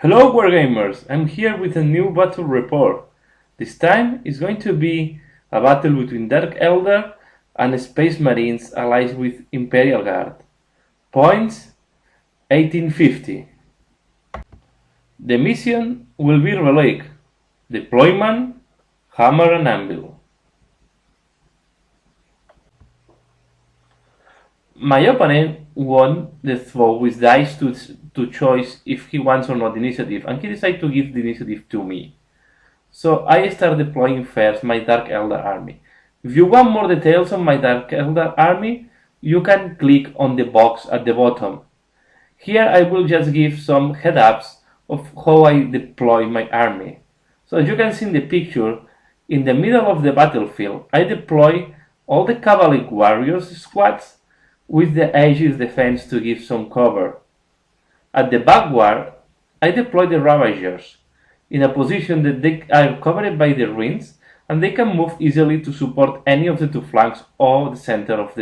Hello Wargamers, I'm here with a new battle report. This time is going to be a battle between Dark Eldar and Space Marines allied with Imperial Guard. Points 1850. The mission will be Relic, Deployment, Hammer and Anvil. My opponent won the throw with dice to choose if he wants or not initiative, and he decided to give the initiative to me. So I start deploying first my Dark Eldar army. If you want more details on my Dark Eldar army, you can click on the box at the bottom. Here I will just give some head-ups of how I deploy my army. So as you can see in the picture, in the middle of the battlefield, I deploy all the Cavalry Warriors squads with the Aegis defense to give some cover. At the backward, I deploy the Ravagers in a position that they are covered by the rings and they can move easily to support any of the two flanks or the center of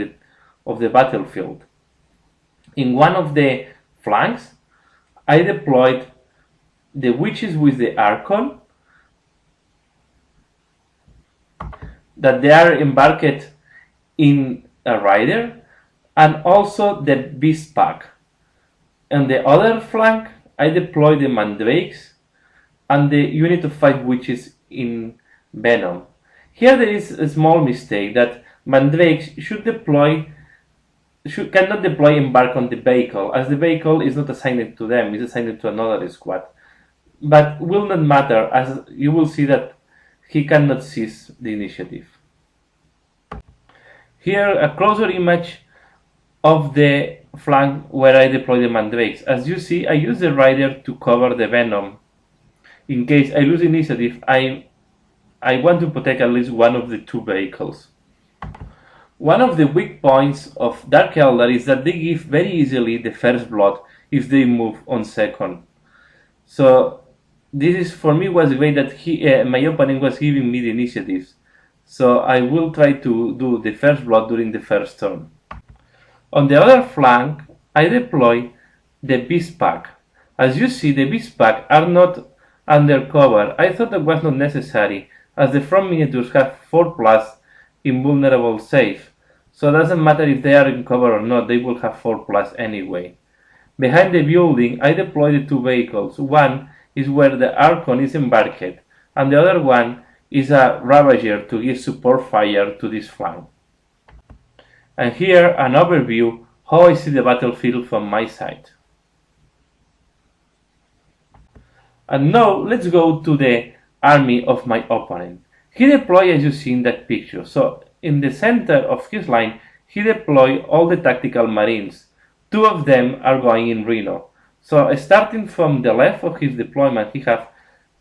the battlefield. In one of the flanks, I deployed the Witches with the Archon, that they are embarked in a rider, and also the Beast Pack. On the other flank, I deploy the Mandrakes and the unit of 5 witches in Venom. Here there is a small mistake that Mandrakes cannot deploy embark on the vehicle, as the vehicle is not assigned to them, it's assigned to another squad. But will not matter, as you will see that he cannot seize the initiative. Here a closer image of the flank where I deploy the Mandrakes. As you see, I use the rider to cover the Venom. In case I lose initiative, I want to protect at least one of the two vehicles. One of the weak points of Dark Eldar is that they give very easily the first blood if they move on second. So this is, for me, was great that my opponent was giving me the initiatives. So I will try to do the first blood during the first turn. On the other flank, I deploy the Beast Pack. As you see, the Beast Pack are not undercover. I thought that was not necessary, as the front miniatures have 4+ invulnerable save. So it doesn't matter if they are in cover or not, they will have 4+ anyway. Behind the building, I deploy the two vehicles. One is where the Archon is embarked, and the other one is a Ravager to give support fire to this flank. And here an overview how I see the battlefield from my side. And now let's go to the army of my opponent. He deployed, as you see in that picture. So in the center of his line, he deployed all the tactical marines. 2 of them are going in Rhino. So starting from the left of his deployment, he has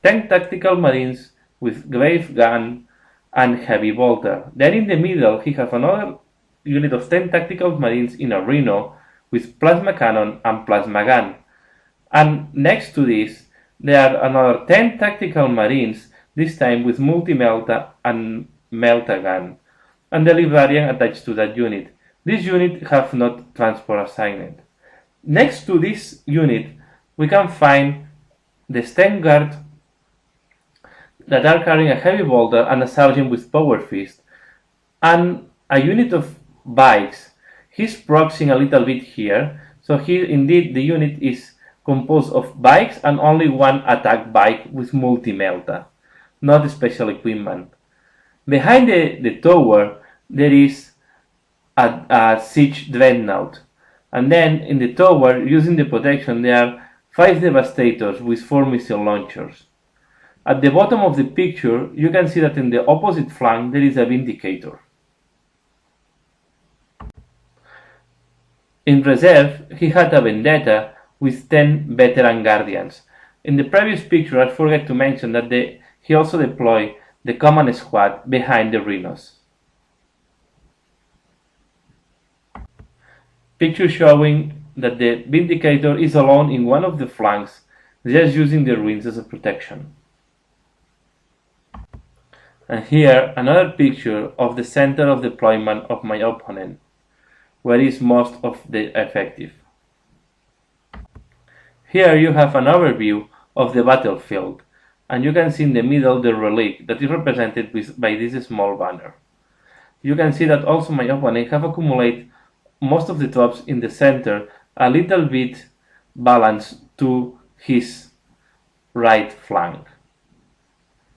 10 tactical marines with Grave Gun and Heavy Bolter. Then in the middle, he has another unit of 10 tactical marines in a Rhino with Plasma Cannon and Plasma Gun. And next to this, there are another 10 tactical marines, this time with Multi-Melta and Melta Gun, and the Librarian attached to that unit. This unit have not transport assigned. Next to this unit, we can find the Sten Guard that are carrying a Heavy Bolter and a Sergeant with Power Fist, and a unit of bikes. He's proxying a little bit here, so here indeed the unit is composed of bikes and only one attack bike with Multi-Melta, not special equipment. Behind the tower there is a Siege Dreadnought, and then in the tower, using the protection, there are 5 Devastators with 4 missile launchers. At the bottom of the picture, you can see that in the opposite flank there is a Vindicator. In reserve, he had a Vendetta with 10 Veteran Guardians. In the previous picture, I forgot to mention that he also deployed the Command Squad behind the Rhinos. Picture showing that the Vindicator is alone in one of the flanks, just using the ruins as a protection. And here another picture of the center of deployment of my opponent, where is most of the effective. Here you have an overview of the battlefield. And you can see in the middle the relic that is represented by this small banner. You can see that also my opponent have accumulated most of the troops in the center, a little bit balanced to his right flank.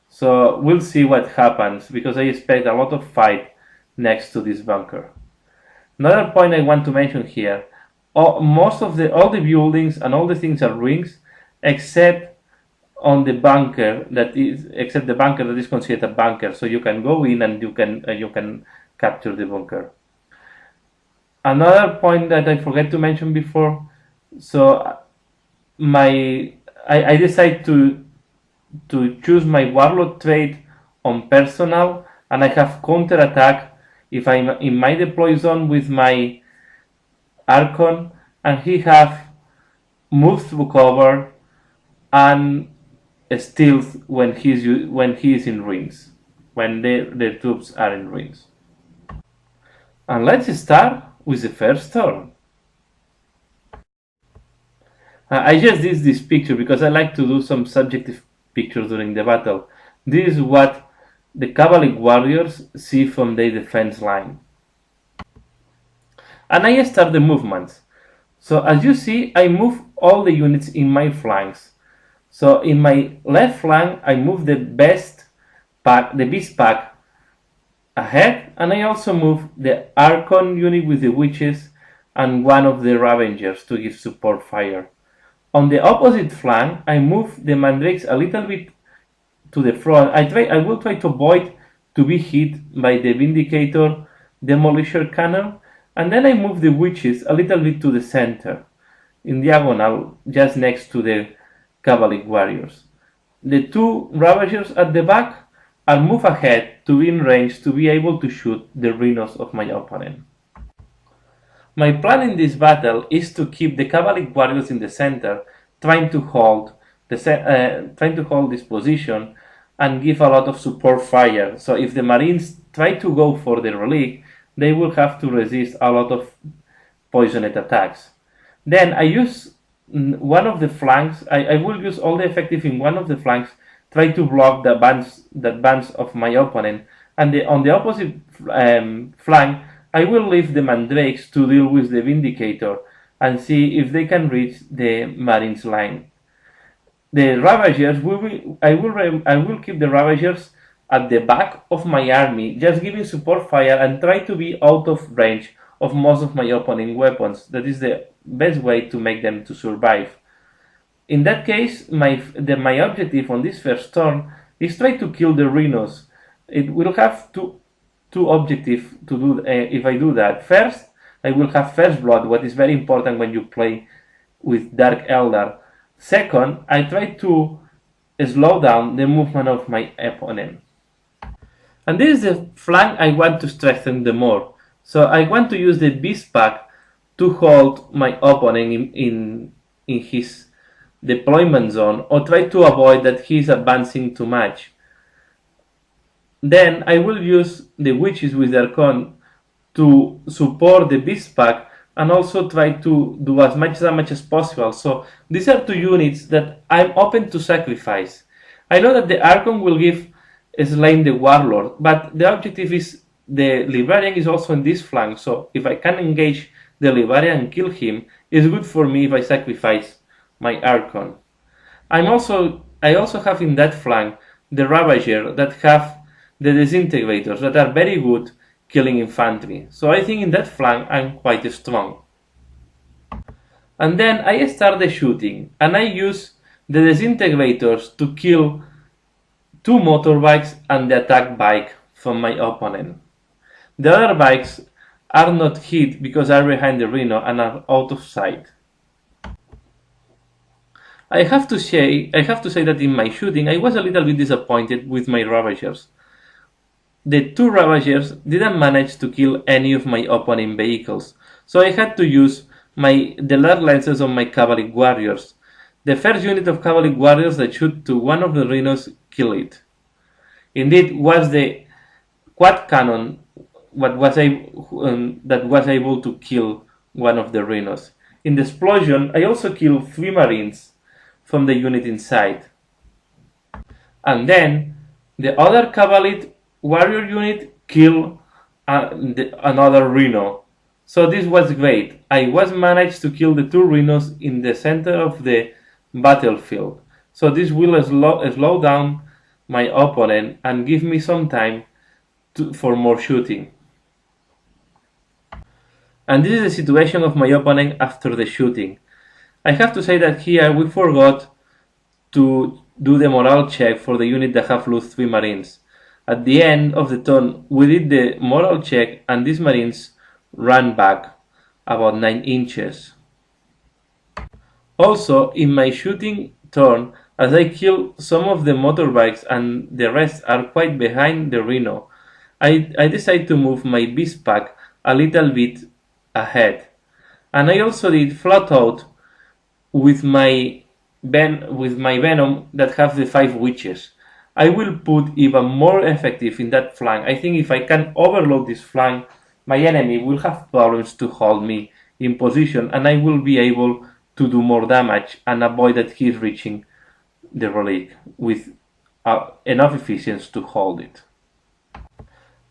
So we'll see what happens, because I expect a lot of fight next to this bunker. Another point I want to mention here, all the buildings and all the things are ruins, except the bunker that is considered a bunker. So you can go in and you can capture the bunker. Another point that I forgot to mention before, so I decided to choose my warlord trait on personal, and I have counter attack if I'm in my deploy zone with my Archon, and he have move through cover and stealth when he is in ruins, when the troops are in ruins. And let's start with the first turn. I just did this picture because I like to do some subjective pictures during the battle. This is what the cavalry warriors see from their defense line. And I start the movements. So as you see, I move all the units in my flanks. So in my left flank, I move the beast pack ahead, and I also move the Archon unit with the witches and one of the Ravengers to give support fire. On the opposite flank, I move the Mandrakes a little bit to the front. I will try to avoid to be hit by the Vindicator Demolisher Cannon, and then I move the witches a little bit to the center, in diagonal, just next to the cavalry warriors. The two Ravagers at the back are moved ahead to be in range to be able to shoot the rhinos of my opponent. My plan in this battle is to keep the cavalry warriors in the center, trying to hold this position and give a lot of support fire. So if the Marines try to go for the relic, they will have to resist a lot of poisoned attacks. Then I use one of the flanks. I will use all the effective in one of the flanks, try to block the advance of my opponent, and on the opposite flank, I will leave the Mandrakes to deal with the Vindicator and see if they can reach the Marines line. The Ravagers, I will keep the Ravagers at the back of my army, just giving support fire and try to be out of range of most of my opponent weapons. That is the best way to make them to survive. In that case, my objective on this first turn is try to kill the rhinos. It will have two objectives to do if I do that. First, I will have first blood, what is very important when you play with Dark Eldar. Second, I try to slow down the movement of my opponent. And this is the flank I want to strengthen the more. So I want to use the beast pack to hold my opponent in his deployment zone, or try to avoid that he's advancing too much. Then I will use the witches with their con to support the beast pack and also try to do as much damage as possible. So these are two units that I'm open to sacrifice. I know that the Archon will give slaying the warlord, but the objective is the Liberian is also in this flank, so if I can engage the Liberian and kill him, it's good for me if I sacrifice my Archon. I also have in that flank the Ravager that have the Disintegrators that are very good killing infantry. So I think in that flank I'm quite strong. And then I start the shooting, and I use the Disintegrators to kill two motorbikes and the attack bike from my opponent. The other bikes are not hit because they are behind the Rhino and are out of sight. I have to say that in my shooting I was a little bit disappointed with my Ravagers. The two Ravagers didn't manage to kill any of my opponent vehicles, so I had to use the lead lenses on my cavalry warriors. The first unit of cavalry warriors that shoot to one of the rhinos kill it. Indeed, was the quad cannon that was able to kill one of the rhinos. In the explosion, I also killed 3 marines from the unit inside. And then the other Cavalid warrior unit killed another Rhino. So this was great. I was managed to kill the two Rhinos in the center of the battlefield. So this will slow down my opponent and give me some time for more shooting. And this is the situation of my opponent after the shooting. I have to say that here we forgot to do the morale check for the unit that have lost 3 marines. At the end of the turn we did the morale check and these marines ran back about 9 inches. Also, in my shooting turn, as I kill some of the motorbikes and the rest are quite behind the Rhino, I decide to move my beast pack a little bit ahead. And I also did flat out with my venom that have the 5 witches. I will put even more effective in that flank. I think if I can overload this flank, my enemy will have problems to hold me in position and I will be able to do more damage and avoid that he's reaching the relic with enough efficiency to hold it.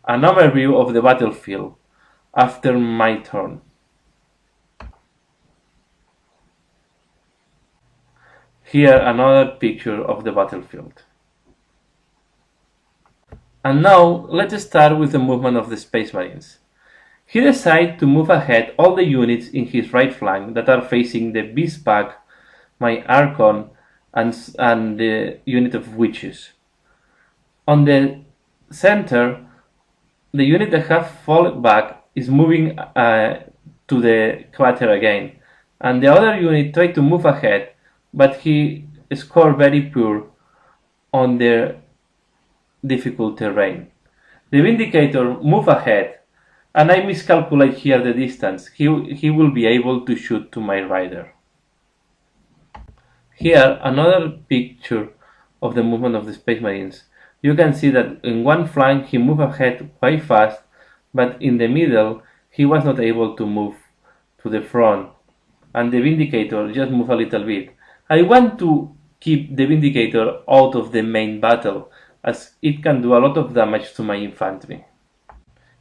An overview of the battlefield after my turn. Here another picture of the battlefield. And now let's start with the movement of the Space Marines. He decided to move ahead all the units in his right flank that are facing the Beast Pack, my Archon, and the unit of Witches. On the center, the unit that have fallen back is moving to the crater again, and the other unit tried to move ahead, but he scored very poor on the difficult terrain. The Vindicator moved ahead, and I miscalculate here the distance. He will be able to shoot to my rider. Here another picture of the movement of the Space Marines. You can see that in one flank he moved ahead quite fast, but in the middle he was not able to move to the front, and the Vindicator just moved a little bit. I want to keep the Vindicator out of the main battle, as it can do a lot of damage to my infantry.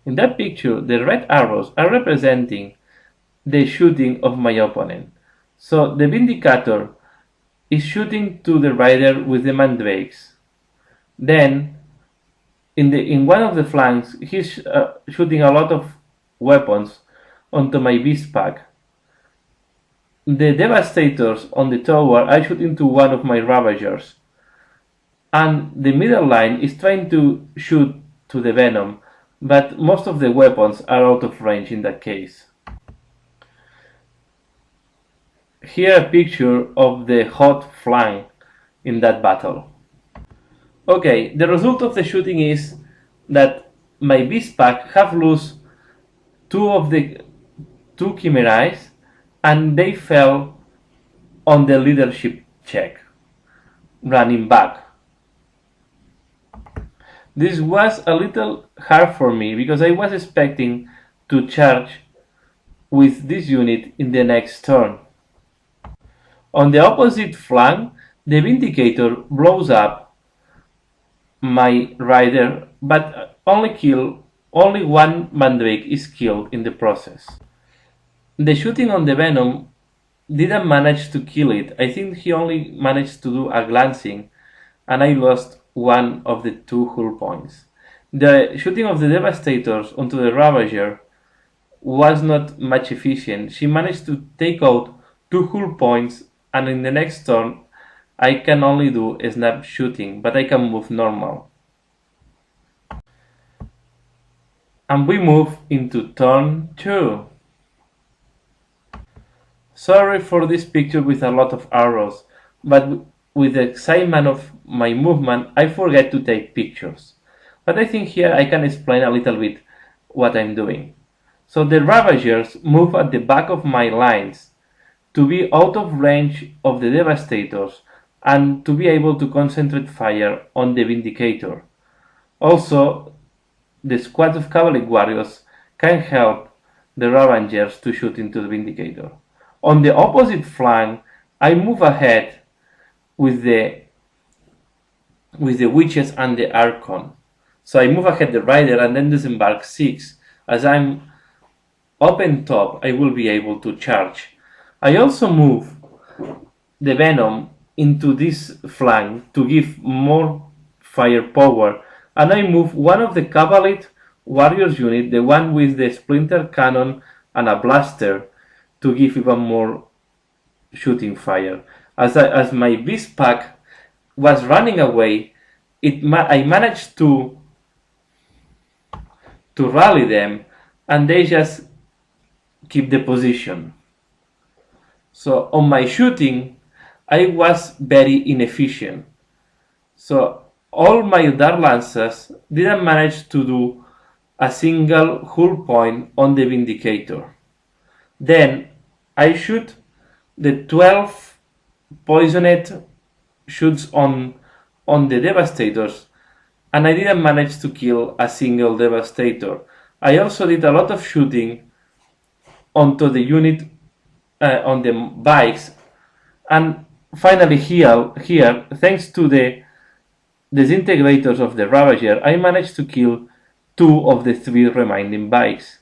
In that picture, the red arrows are representing the shooting of my opponent. So the Vindicator is shooting to the rider with the mandrakes. Then, in one of the flanks, he's shooting a lot of weapons onto my beast pack. The Devastators on the tower are shooting to one of my Ravagers. And the middle line is trying to shoot to the Venom, but most of the weapons are out of range in that case. Here a picture of the hot flank in that battle. Okay, the result of the shooting is that my beast pack have lost two Chimerais, and they fell on the leadership check, running back. This was a little hard for me because I was expecting to charge with this unit in the next turn. On the opposite flank, the Vindicator blows up my rider, but only one Mandrake is killed in the process. The shooting on the Venom didn't manage to kill it. I think he only managed to do a glancing, and I lost one of the 2 hull points. The shooting of the Devastators onto the Ravager was not much efficient. She managed to take out 2 hull points, and in the next turn I can only do a snap shooting, but I can move normal. And we move into turn 2. Sorry for this picture with a lot of arrows, but with the excitement of my movement I forget to take pictures. But I think here I can explain a little bit what I'm doing. So the Ravagers move at the back of my lines to be out of range of the Devastators and to be able to concentrate fire on the Vindicator. Also, the squad of Cavalry Warriors can help the Ravagers to shoot into the Vindicator. On the opposite flank, I move ahead with the witches and the Archon. So I move ahead the rider and then disembark 6. As I'm open top, I will be able to charge. I also move the Venom into this flank to give more firepower, and I move one of the Cavalry Warriors unit, the one with the Splinter Cannon and a blaster, to give even more shooting fire. As my Beast Pack was running away, I managed to rally them, and they just keep the position. So on my shooting, I was very inefficient. So all my Eldar Lancers didn't manage to do a single hull point on the Vindicator. Then I shoot the 12 poisoned shoots on the Devastators, and I didn't manage to kill a single Devastator. I also did a lot of shooting onto the unit on the bikes, and finally here, thanks to the disintegrators of the Ravager, I managed to kill 2 of the 3 remaining bikes.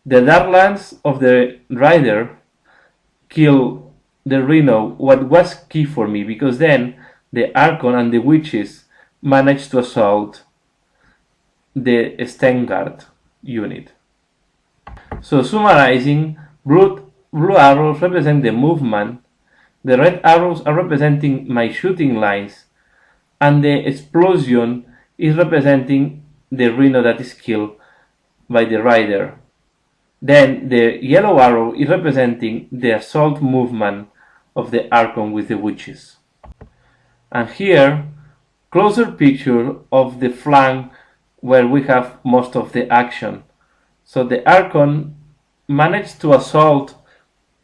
The Darklands of the Rider killed the Rhino, what was key for me, because then the Archon and the Witches managed to assault the Stengard unit. So summarizing, blue arrows represent the movement, the red arrows are representing my shooting lines, and the explosion is representing the Rhino that is killed by the Rider. Then the yellow arrow is representing the assault movement of the Archon with the Witches. And here, closer picture of the flank where we have most of the action. So the Archon managed to assault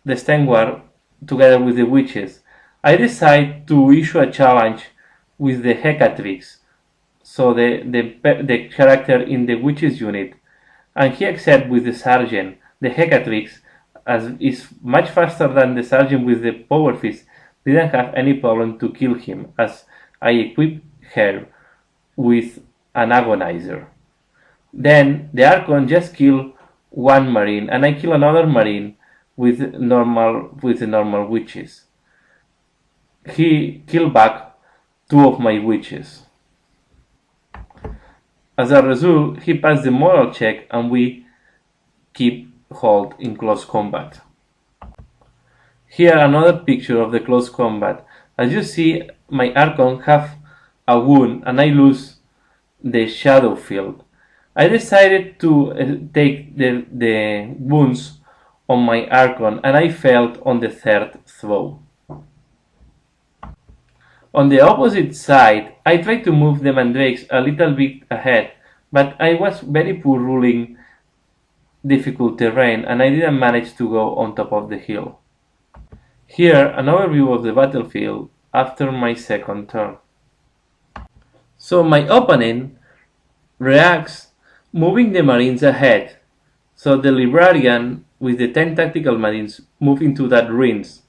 the Stengwar together with the Witches. I decide to issue a challenge with the Hecatrix, so the character in the Witches unit, and he accepts with the Sergeant. The Hecatrix, as is much faster than the Sergeant with the Power Fist, didn't have any problem to kill him, as I equipped her with an Agonizer. Then the Archon just killed 1 Marine, and I kill another Marine with the normal Witches. He killed back 2 of my Witches. As a result, he passed the moral check, and we keep hold in close combat. Here another picture of the close combat. As you see, my Archon have a wound and I lose the shadow field. I decided to take the wounds on my Archon, and I failed on the 3rd throw. On the opposite side, I tried to move the Mandrakes a little bit ahead, but I was very poor ruling difficult terrain, and I didn't manage to go on top of the hill. Here, an overview of the battlefield after my 2nd turn. So my opponent reacts moving the Marines ahead. So the Librarian with the 10 tactical Marines move into that ruins.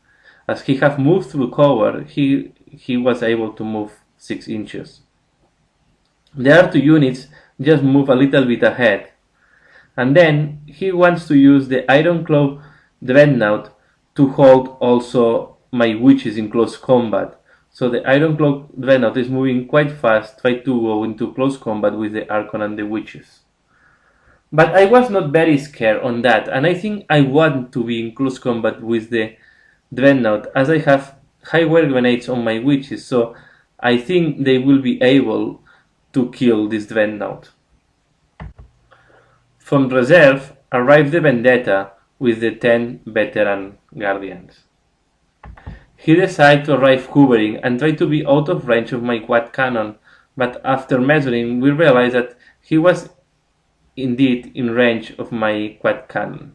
As he have moved through cover, he was able to move 6 inches. The R2 units just move a little bit ahead. And then he wants to use the Ironclaw Dreadnought to hold also my Witches in close combat. So the Ironclaw Dreadnought is moving quite fast, try to go into close combat with the Archon and the Witches. But I was not very scared on that, and I think I want to be in close combat with the Dreadnought, as I have high wire grenades on my Witches, so I think they will be able to kill this Dreadnought. From reserve arrived the Vendetta with the 10 veteran Guardians. He decided to arrive hovering and try to be out of range of my quad cannon, but after measuring we realized that he was indeed in range of my quad cannon.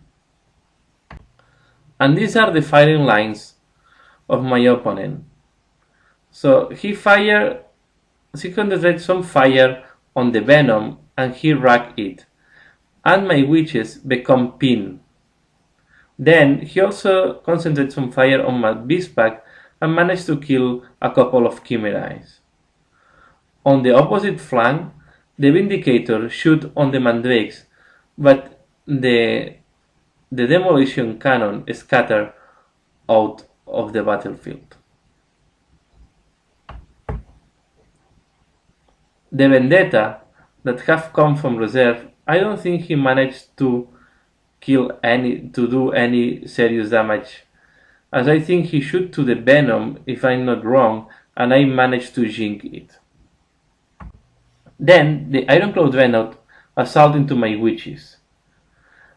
And these are the firing lines of my opponent. So he concentrated some fire on the Venom and he racked it, and my Witches become pinned. Then he also concentrated some fire on my Beast Pack, and managed to kill a couple of Chimerites. On the opposite flank, the Vindicator shoot on the Mandrakes, but the demolition cannon scattered out of the battlefield. The Vendetta that have come from reserve, I don't think he managed to do any serious damage, as I think he shoot to the Venom, if I'm not wrong, and I managed to jink it. Then the Ironclad Dreadnought assault into my witches.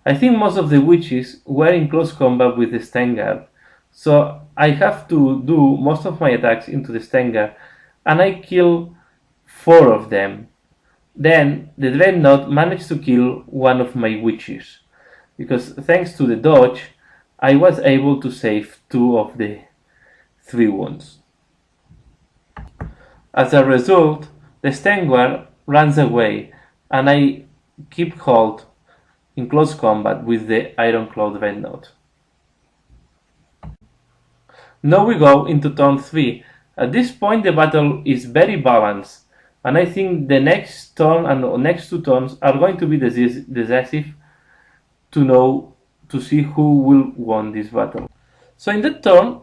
I think most of the witches were in close combat with the Stengard, so I have to do most of my attacks into the Stengard, and I kill 4 of them. Then the Dreadnought managed to kill one of my witches, because thanks to the dodge, I was able to save 2 of the 3 wounds. As a result, the Stengard runs away, and I keep hold in close combat with the Ironclad Dreadnought. Now we go into turn 3. At this point the battle is very balanced, and I think the next turn and the next 2 turns are going to be decisive to see who will win this battle. So in that turn,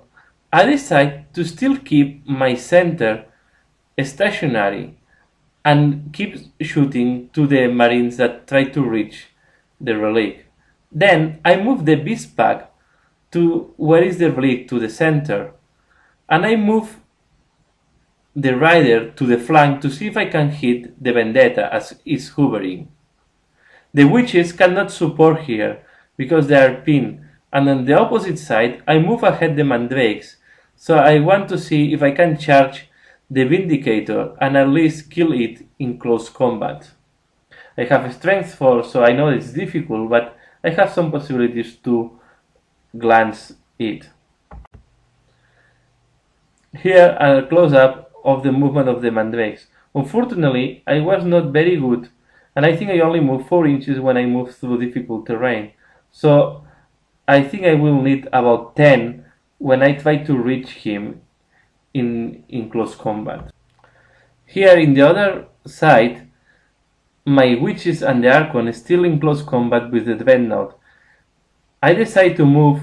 I decide to still keep my center stationary and keep shooting to the Marines that try to reach the Relic. Then I move the Beast Pack to where is the Relic, to the center, and I move the Rider to the flank to see if I can hit the Vendetta as it's hovering. The Witches cannot support here because they are pinned, and on the opposite side I move ahead the Mandrakes, so I want to see if I can charge the Vindicator and at least kill it in close combat. I have strength 4, so I know it's difficult, but I have some possibilities to glance it. Here a close-up of the movement of the Mandrakes. Unfortunately, I was not very good, and I think I only moved 4 inches when I moved through difficult terrain. So I think I will need about 10 when I try to reach him in close combat. Here in the other side, my Witches and the Archon is still in close combat with the Dreadnought. I decide to move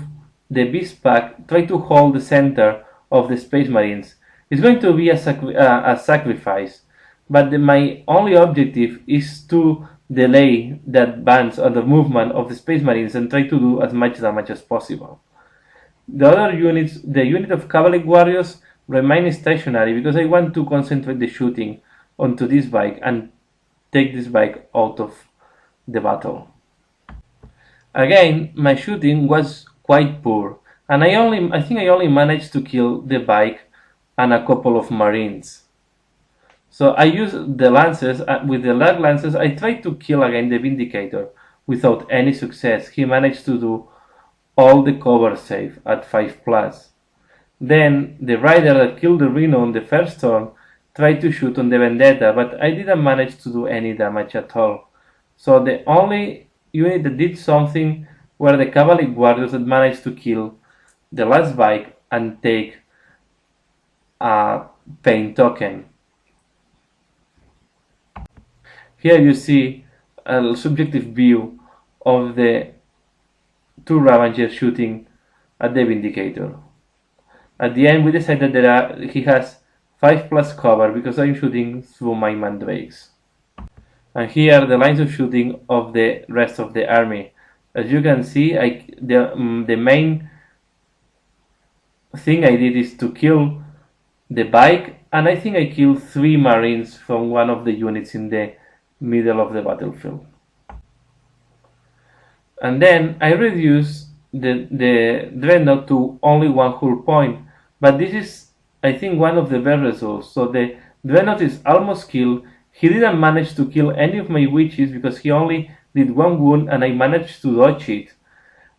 the Beast Pack, try to hold the center of the Space Marines. It's going to be a sacrifice, but my only objective is to delay the advance or the movement of the Space Marines and try to do as much damage as possible. The other units, the unit of Cavalry Warriors, remain stationary because I want to concentrate the shooting onto this bike and take this bike out of the battle. Again, my shooting was quite poor, and I think I only managed to kill the bike and a couple of Marines. So I used the Lancers. With the Large Lancers I tried to kill again the Vindicator without any success. He managed to do all the cover save at 5+. Then the Rider that killed the Rhino on the first turn tried to shoot on the Vendetta, but I didn't manage to do any damage at all. So the only unit that did something were the Cavalry Warriors that managed to kill the last bike and take a pain token. Here you see a subjective view of the 2 Ravagers shooting at the Vindicator. At the end we decided that he has 5+ cover because I'm shooting through my Mandrakes. And here the lines of shooting of the rest of the army. As you can see, the main thing I did is to kill the bike, and I think I killed 3 Marines from one of the units in the middle of the battlefield. And then I reduced the Dreadnought to only 1 hull point, but this is, I think, one of the best results. So the Dreadnought is almost killed. He didn't manage to kill any of my witches because he only did 1 wound and I managed to dodge it.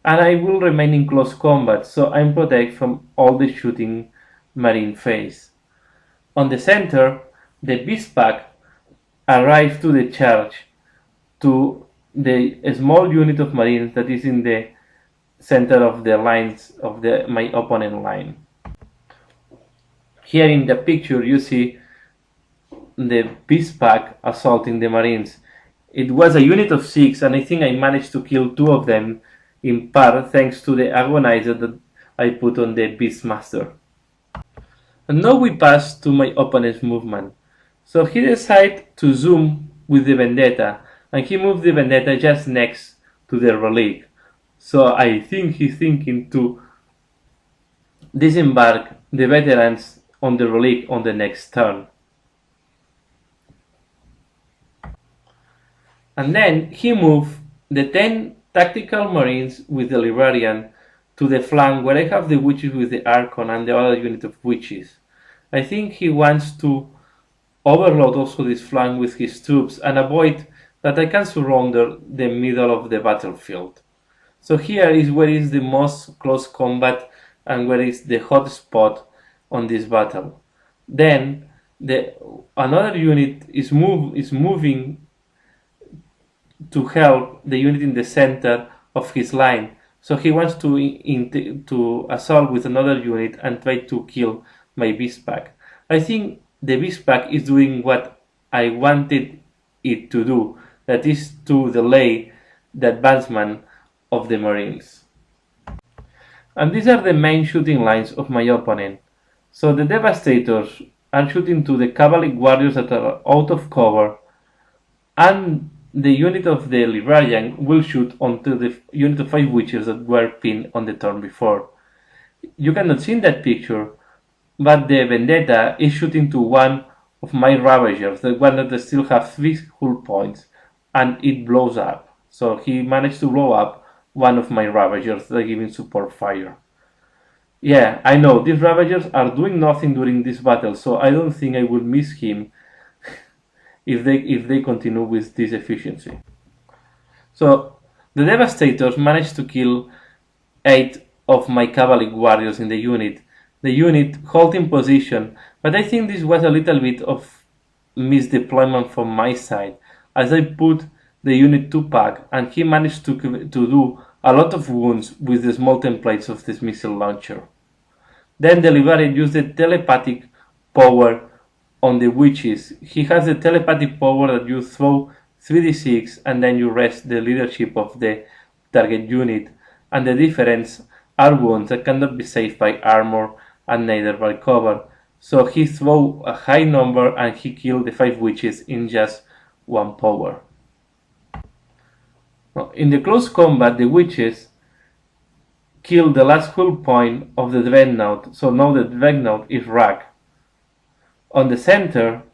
And I will remain in close combat, so I'm protected from all the shooting Marine phase. On the center, the Beast Pack arrived to the charge to the small unit of Marines that is in the center of the lines of my opponent line. Here in the picture you see the beast pack assaulting the Marines. It was a unit of 6, and I think I managed to kill 2 of them in part thanks to the agonizer that I put on the Beastmaster. And now we pass to my opponent's movement. So he decided to zoom with the Vendetta, and he moved the Vendetta just next to the Relic. So I think he's thinking to disembark the veterans on the Relic on the next turn. And then he moved the 10 tactical Marines with the Librarian to the flank where I have the witches with the Archon and the other unit of witches. I think he wants to overload also this flank with his troops and avoid that I can surrender the middle of the battlefield. So here is where is the most close combat and where is the hot spot on this battle. Then another unit is moving to help the unit in the center of his line. So he wants to assault with another unit and try to kill my beast pack. I think the beast pack is doing what I wanted it to do, that is to delay the advancement of the Marines. And these are the main shooting lines of my opponent. So the Devastators are shooting to the Cavalry Warriors that are out of cover, and the unit of the Librarian will shoot onto the unit of 5 witches that were pinned on the turn before. You cannot see in that picture, but the Vendetta is shooting to one of my Ravagers, the one that still have 3 hull points, and it blows up. So he managed to blow up one of my Ravagers that are giving support fire. Yeah, I know, these Ravagers are doing nothing during this battle, so I don't think I will miss him if they continue with this efficiency. So the Devastators managed to kill 8 of my Cavalry Warriors in the unit. The unit holding position, but I think this was a little bit of misdeployment from my side, as I put the unit 2 pack and he managed to do a lot of wounds with the small templates of this missile launcher. Then the Librarian used the telepathic power on the witches. He has the telepathic power that you throw 3d6 and then you rest the leadership of the target unit, and the difference are wounds that cannot be saved by armor and neither by cover. So he threw a high number and he killed the 5 witches in just 1 power. In the close combat, the witches killed the last hull point of the Dreadnought, so now the Dreadnought is wrecked. On the center,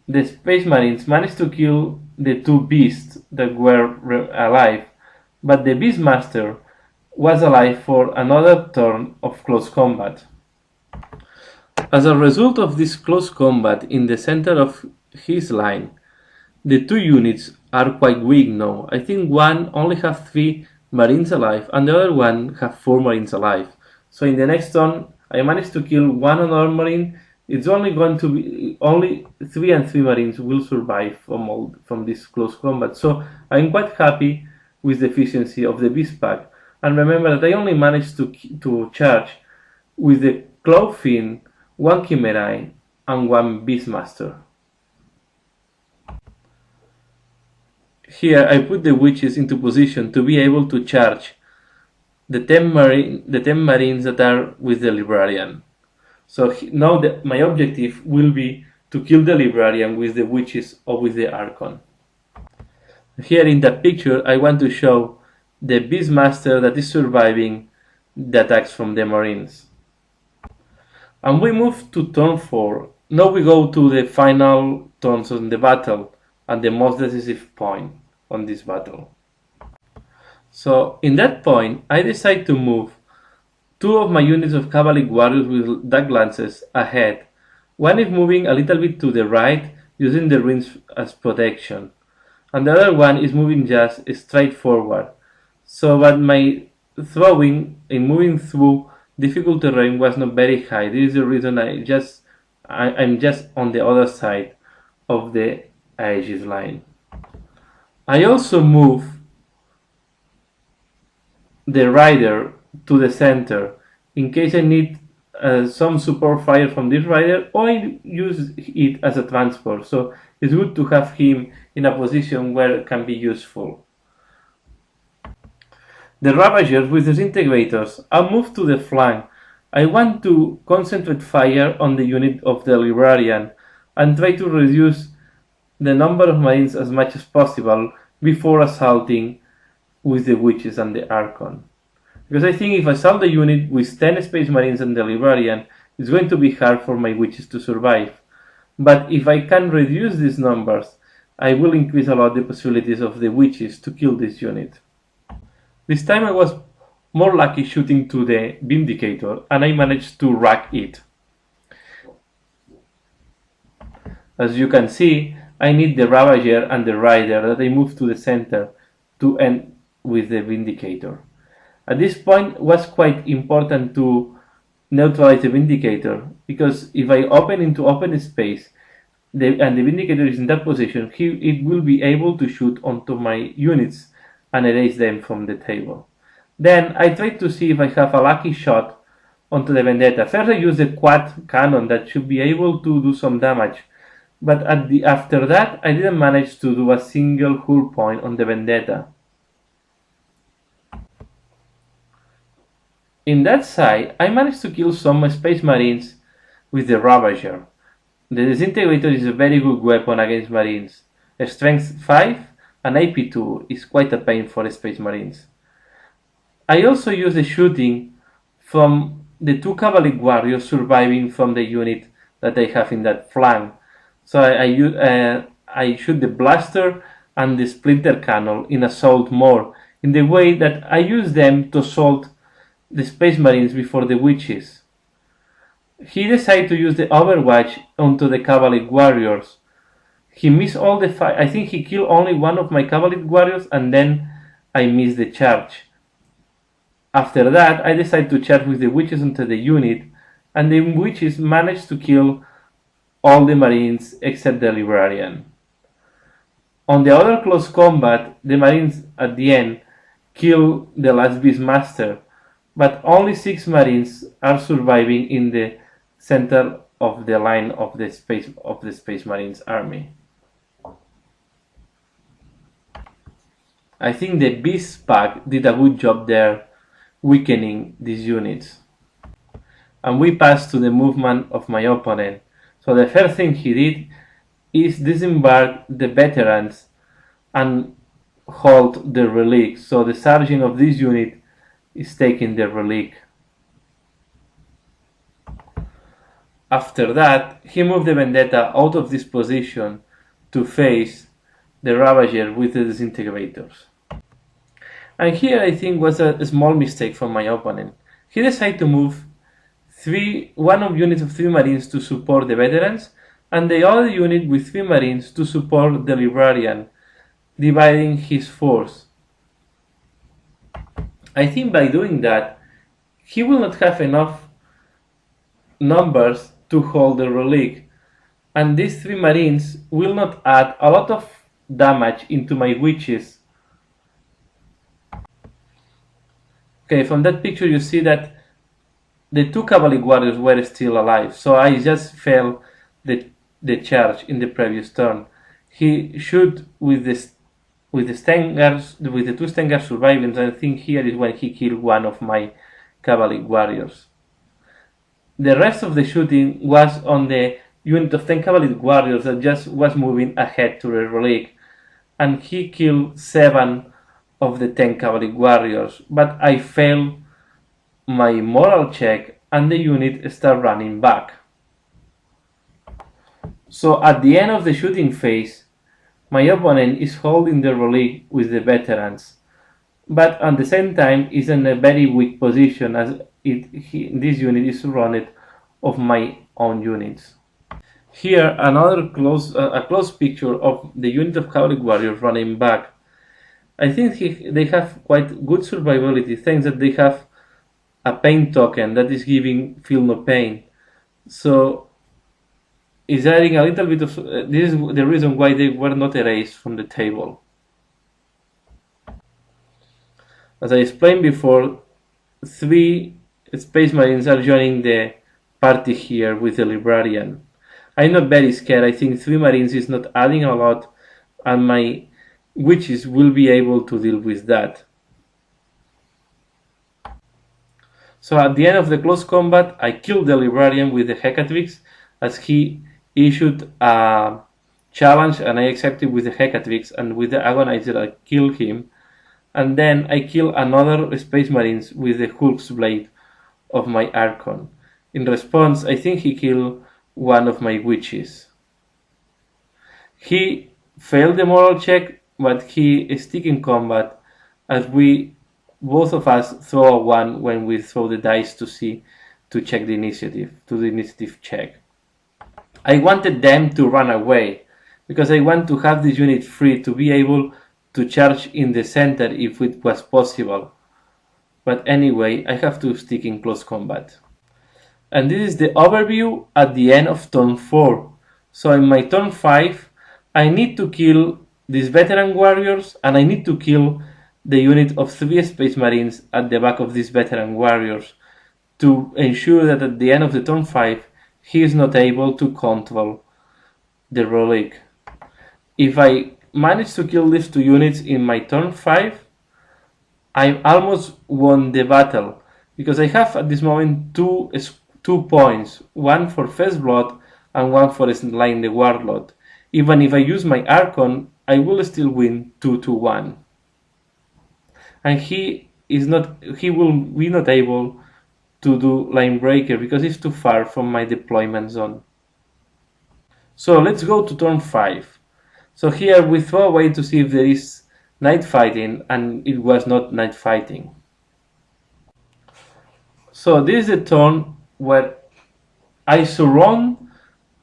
the Space Marines managed to kill the 2 beasts that were alive, but the Beastmaster was alive for another turn of close combat. As a result of this close combat in the center of his line, the 2 units are quite weak now. I think one only has 3 Marines alive and the other one has 4 Marines alive. So in the next turn, I managed to kill one another Marine. It's only going to be only 3 and 3 Marines will survive from this close combat. So I'm quite happy with the efficiency of the Beast Pack. And remember that I only managed to charge with the Clawfin, 1 Chimerae, and 1 Beastmaster. Here I put the witches into position to be able to charge the 10 Marines that are with the Librarian. So now my objective will be to kill the Librarian with the witches or with the Archon. Here in the picture I want to show the Beastmaster that is surviving the attacks from the Marines. And we move to turn 4. Now we go to the final turns on the battle and the most decisive point on this battle. So in that point I decide to move 2 of my units of Cavalry Warriors with Dark Lances ahead. One is moving a little bit to the right using the rings as protection, and the other one is moving just straight forward. So that my throwing in moving through difficult terrain was not very high. This is the reason I'm just on the other side of the Aegis line. I also move the rider to the center in case I need some support fire from this rider, or I use it as a transport. So it's good to have him in a position where it can be useful. The Ravagers with disintegrators. I'll move to the flank. I want to concentrate fire on the unit of the Librarian and try to reduce the number of Marines as much as possible before assaulting with the Witches and the Archon. Because I think if I assault the unit with 10 Space Marines and the Librarian, it's going to be hard for my Witches to survive. But if I can reduce these numbers, I will increase a lot the possibilities of the Witches to kill this unit. This time I was more lucky shooting to the Vindicator, and I managed to rack it. As you can see, I need the Ravager and the Rider that I move to the center to end with the Vindicator. At this point, it was quite important to neutralize the Vindicator, because if I open into open space and the Vindicator is in that position, it will be able to shoot onto my units and erase them from the table. Then I tried to see if I have a lucky shot onto the Vendetta. First I used the quad cannon that should be able to do some damage, but after that I didn't manage to do a single hull point on the Vendetta. In that side, I managed to kill some Space Marines with the Ravager. The Disintegrator is a very good weapon against Marines. Strength 5 and AP2 is quite a pain for Space Marines. I also use the shooting from the 2 Cavalry Warriors surviving from the unit that I have in that flank. So I shoot the Blaster and the Splinter Cannon in Assault mode, in the way that I use them to assault the Space Marines before the Witches. He decided to use the Overwatch onto the Cavalry Warriors. He missed all the fight. I think he killed only one of my Cavalry Warriors, and then I missed the charge. After that, I decided to charge with the Witches onto the unit, and the Witches managed to kill all the Marines except the Librarian. On the other close combat, the Marines at the end kill the last Beastmaster, but only 6 Marines are surviving in the center of the line of the Space Marines army. I think the Beast Pack did a good job there, weakening these units. And we pass to the movement of my opponent. So the first thing he did is disembark the veterans and hold the Relic. So the sergeant of this unit is taking the Relic. After that, he moved the Vendetta out of this position to face the Ravager with the Disintegrators. And here I think was a small mistake from my opponent. He decided to move one of units of 3 Marines to support the veterans, and the other unit with 3 Marines to support the Librarian, dividing his force. I think by doing that, he will not have enough numbers to hold the Relic, and these 3 Marines will not add a lot of damage into my Witches. Okay, from that picture you see that the 2 Cavalry Warriors were still alive, so I just failed the charge in the previous turn. He shoot with the 2 Stengars surviving, and I think here is when he killed one of my Cavalry Warriors. The rest of the shooting was on the unit of 10 Cavalry Warriors that just was moving ahead to the Relic, and he killed 7 of the 10 Cavalry Warriors, but I failed my moral check and the unit started running back. So at the end of the shooting phase, my opponent is holding the Relic with the veterans, but at the same time is in a very weak position as this unit is surrounded of my own units. Here another close picture of the unit of Cavalry Warriors running back. I think they have quite good survivability thanks that they have a pain token that is giving feel no pain. So is adding a little bit of this is the reason why they were not erased from the table. As I explained before, 3 Space Marines are joining the party here with the librarian. I'm not very scared. I think 3 marines is not adding a lot, and my witches will be able to deal with that. So at the end of the close combat, I killed the librarian with the Hecatrix, as he issued a challenge, and I accepted with the Hecatrix, and with the Agonizer I killed him. And then I killed another Space Marines with the Hulk's Blade of my Archon. In response, I think he killed one of my witches. He failed the moral check, but he stick in combat, as both of us throw a 1 when we throw the dice to check the initiative check. I wanted them to run away, because I want to have this unit free to be able to charge in the center if it was possible. But anyway, I have to stick in close combat. And this is the overview at the end of turn 4. So in my turn 5, I need to kill these veteran warriors, and I need to kill the unit of 3 Space Marines at the back of these veteran warriors to ensure that at the end of the turn 5, he is not able to control the Relic. If I manage to kill these 2 units in my turn 5, I almost won the battle, because I have at this moment 2 points, one for First Blood and one for slaying the Warlord. Even if I use my Archon, I will still win 2-1. And he will be not able to do Line Breaker because it's too far from my deployment zone. So let's go to turn 5. So here we throw away to see if there is night fighting, and it was not night fighting. So this is a turn where I surround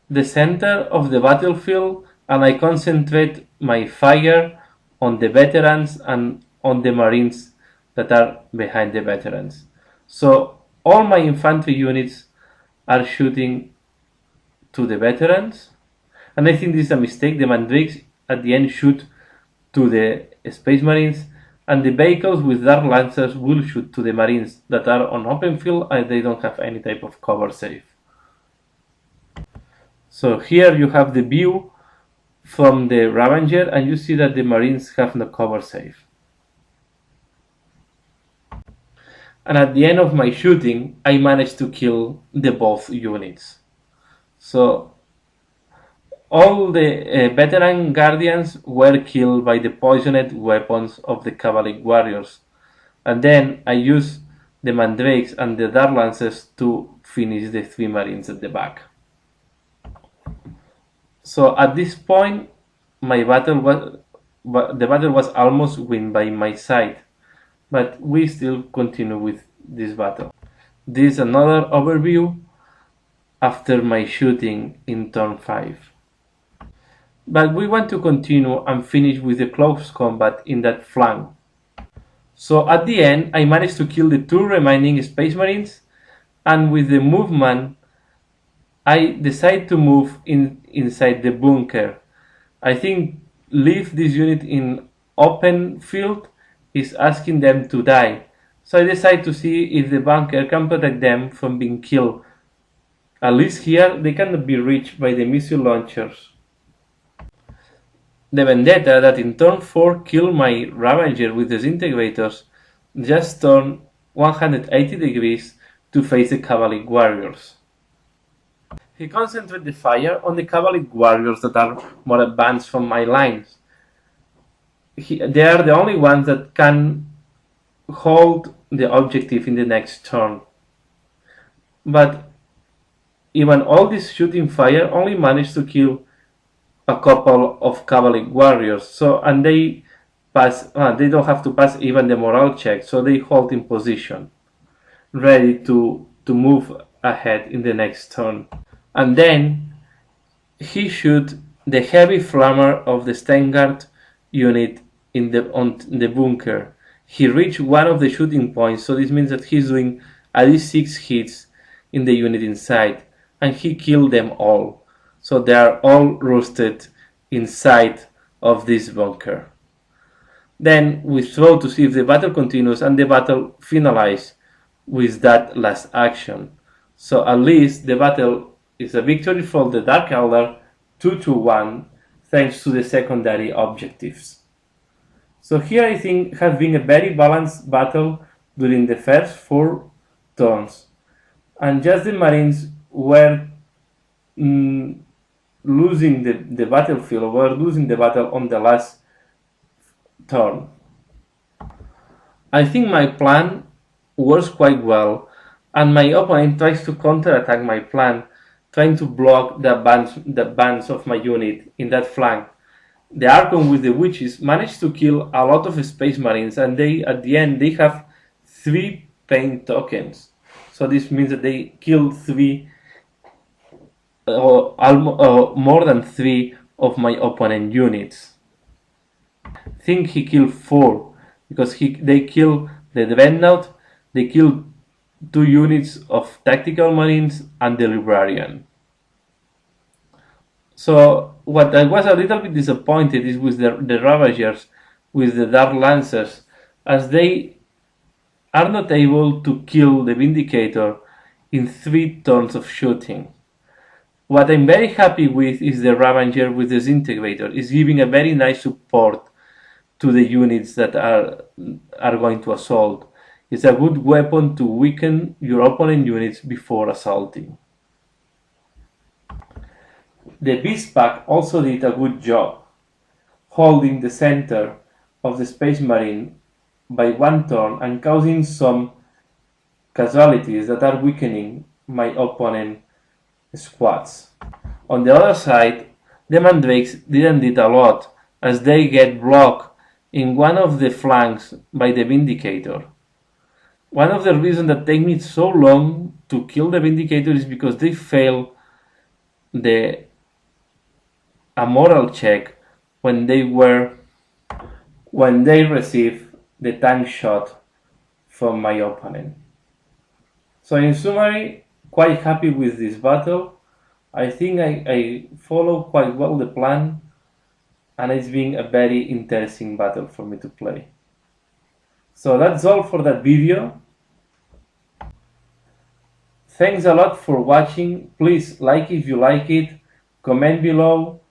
the center of the battlefield, and I concentrate my fire on the veterans and on the marines that are behind the veterans. So all my infantry units are shooting to the veterans, and I think this is a mistake. The Mandrakes at the end shoot to the Space Marines, and the vehicles with Dark Lancers will shoot to the Marines that are on open field and they don't have any type of cover safe. So here you have the view from the Ravager, and you see that the Marines have no cover safe. And at the end of my shooting, I managed to kill the both units. So all the veteran guardians were killed by the poisoned weapons of the Cavalry warriors. And then I used the Mandrakes and the Dark Lancers to finish the 3 marines at the back. So at this point, the battle was almost won by my side, but we still continue with this battle. This is another overview after my shooting in turn 5. But we want to continue and finish with the close combat in that flank. So at the end, I managed to kill the 2 remaining Space Marines, and with the movement, I decide to move inside the bunker. I think leave this unit in open field is asking them to die. So I decide to see if the bunker can protect them from being killed. At least here they cannot be reached by the missile launchers. The Vendetta that in turn 4 killed my Ravager with disintegrators just turned 180 degrees to face the Cavalry warriors. He concentrated the fire on the Cavalry warriors that are more advanced from my lines. They are the only ones that can hold the objective in the next turn. But even all this shooting fire only managed to kill a couple of Cavalry warriors. So, and they don't have to pass even the morale check, so they hold in position, ready to move ahead in the next turn. And then he shot the heavy flammer of the Steingard unit on the bunker. He reached one of the shooting points, so this means that he's doing at least 6 hits in the unit inside, and he killed them all. So they are all roasted inside of this bunker. Then we throw to see if the battle continues, and the battle finalized with that last action. So at least the battle is a victory for the Dark Eldar 2-1 thanks to the secondary objectives. So here I think has been a very balanced battle during the first 4 turns, and just the Marines were losing the battlefield, were losing the battle on the last turn. I think my plan works quite well, and my opponent tries to counterattack my plan, trying to block the advance of my unit in that flank. The Archon with the witches managed to kill a lot of Space Marines, and they at the end they have 3 pain tokens. So this means that they killed 3 more than 3 of my opponent units. I think he killed 4 because they killed the Dreadnought, they killed 2 units of Tactical Marines and the Librarian. So what I was a little bit disappointed is with the Ravagers, with the Dark Lancers, as they are not able to kill the Vindicator in 3 turns of shooting. What I'm very happy with is the Ravager with the Disintegrator. It's giving a very nice support to the units that are going to assault. It's a good weapon to weaken your opponent units before assaulting. The Beast Pack also did a good job, holding the center of the Space Marine by 1 turn and causing some casualties that are weakening my opponent squads. On the other side, the Mandrakes didn't did a lot, as they get blocked in one of the flanks by the Vindicator. One of the reasons that take me so long to kill the Vindicator is because they fail a moral check when they receive the tank shot from my opponent. So in summary, quite happy with this battle. I think I follow quite well the plan, and it's been a very interesting battle for me to play. So that's all for that video. Thanks a lot for watching. Please like if you like it, comment below,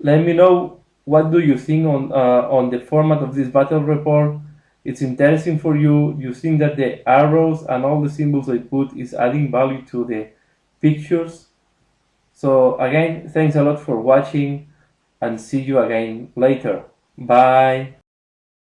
let me know what do you think on the format of this battle report. It's interesting for you. You think that the arrows and all the symbols I put is adding value to the pictures. So again, thanks a lot for watching, and see you again later. Bye.